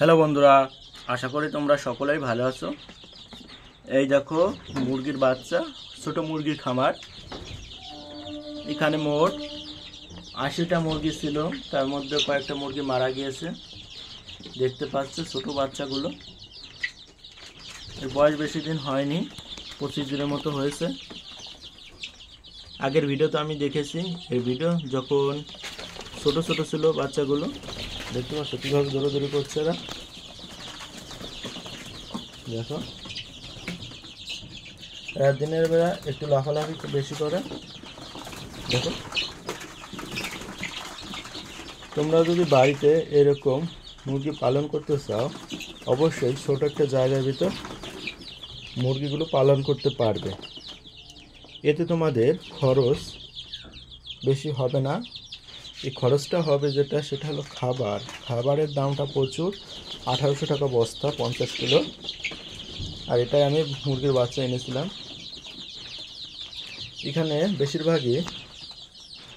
Hello বন্ধুরা, আশা করি তোমরা সকলেই ভালো আছো। এই দেখো মুরগির বাচ্চা, ছোট মুরগির খামার। এখানে মোট 80টা মুরগি ছিল, তার মধ্যে কয়েকটা মুরগি মারা গিয়েছে। দেখতে পাচ্ছ ছোট বাচ্চাগুলো, এর বয়স বেশি দিন হয়নি, 25 দিনের মতো হয়েছে। আগের ভিডিও তো আমি দেখেছি, এই ভিডিও যখন ছোট ছোট ছিল বাচ্চাগুলো। দেখতে পাচ্ছ কীভাবে দৌড়াদৌড়ি করছে এরা। দেখো রাত দিনের বেলা একটু লাফালাফি একটু বেশি করে। দেখো তোমরা যদি বাড়িতে এরকম মুরগি পালন করতে চাও, অবশ্যই ছোট একটা জায়গার ভিতর মুরগিগুলো পালন করতে পারবে। এতে তোমাদের খরচ বেশি হবে না। এই খরচটা হবে যেটা, সেটা হলো খাবারের দামটা প্রচুর, 1800 টাকা বস্তা 50 কিলো। আর এটাই আমি মুরগির বাচ্চা এনেছিলাম। এখানে বেশিরভাগই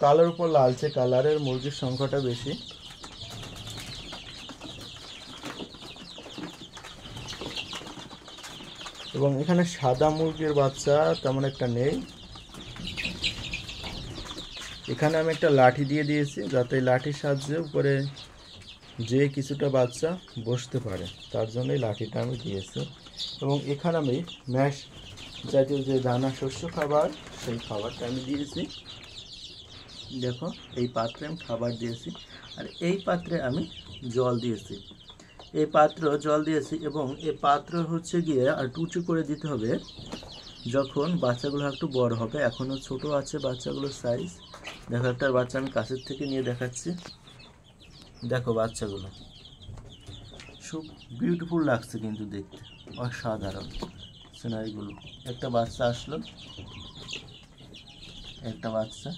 কালোর উপর লালচে কালারের মুরগির সংখ্যাটা বেশি। এবং এখানে সাদা মুরগির বাচ্চা তেমন একটা নেই। এখানে আমি একটা লাঠি দিয়ে দিয়েছি, যাতে লাঠির সাহায্যে উপরে যে কিছুটা বাচ্চা বসতে পারে, তার জন্যই লাঠিটা আমি দিয়েছি। এবং এখানে আমি ম্যাশ জাতীয় যে দানা শস্য খাবার, সেই খাবারটা আমি দিয়েছি। দেখো এই পাত্রে আমি খাবার দিয়েছি, আর এই পাত্রে আমি জল দিয়েছি। এই পাত্র জল দিয়েছি, এবং এই পাত্র হচ্ছে গিয়ে আর উঁচু করে দিতে হবে যখন বাচ্চাগুলো একটু বড় হবে। এখনও ছোট আছে বাচ্চাগুলোর সাইজ। দেখো একটা বাচ্চা আমি কাছের থেকে নিয়ে দেখাচ্ছি। দেখো বাচ্চাগুলো খুব বিউটিফুল লাগছে কিন্তু দেখতে, অসাধারণ সিনারিগুলো। একটা বাচ্চা আসলো, একটা বাচ্চা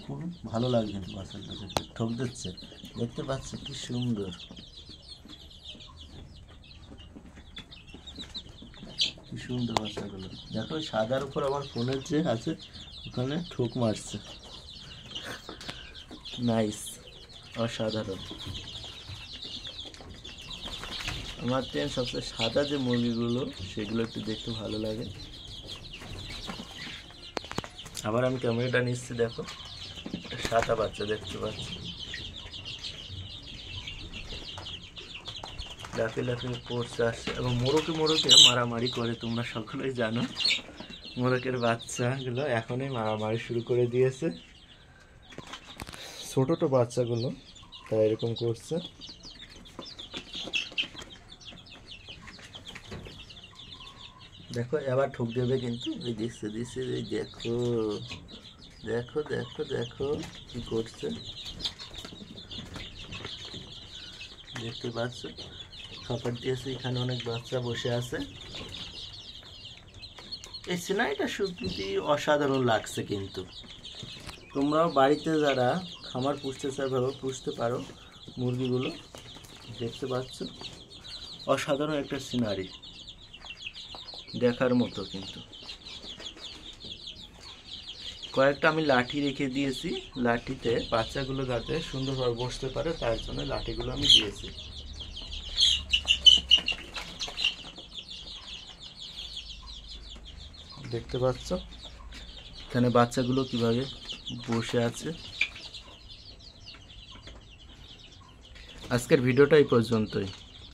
খুব ভালো লাগে কিন্তু বাচ্চাটা দেখতে, ঠোক দিচ্ছে। দেখতে পাচ্ছি কি সুন্দর, কি সুন্দর বাচ্চাগুলো। দেখো সাদার উপর আমার ফোনের যে আছে ওখানে ঠোক মারছে। নাইস, অসাধারণ। আমার ট্রেন সবচেয়ে সাদা যে মুরগিগুলো, সেগুলো একটু দেখতে ভালো লাগে। আবার আমি ক্যামেরাটা নিচ্ছি, দেখো সাদা বাচ্চা দেখতে পাচ্ছি, লাফিয়ে লাফিয়ে পড়ছে আসছে, এবং মোরকে মারামারি করে। তোমরা সকলেই জানো মোরকের বাচ্চাগুলো এখনই মারামারি শুরু করে দিয়েছে। ছোট ছোট বাচ্চাগুলো তারা এরকম করছে। দেখো এবার ঠুক দেবে কিন্তু, ওই দিচ্ছে এই দেখো দেখো দেখো দেখো কি করছে, দেখতে পাচ্ছ খাবার দিয়েছে। এখানে অনেক বাচ্চা বসে আছে। এই সিনারিটা সত্যি অসাধারণ লাগছে কিন্তু। তোমরাও বাড়িতে যারা খামার পুষতে চাও ভাবে পুষতে পারো মুরগিগুলো। দেখতে পাচ্ছ অসাধারণ একটা সিনারি, দেখার মতো কিন্তু। কয়েকটা আমি লাঠি রেখে দিয়েছি, লাঠিতে বাচ্চাগুলো যাতে সুন্দরভাবে বসতে পারে, তার জন্য লাঠিগুলো আমি দিয়েছি। দেখতে পাচ্ছ এখানে বাচ্চাগুলো কিভাবে বসে আছে। আজকের ভিডিওটা এই পর্যন্তই।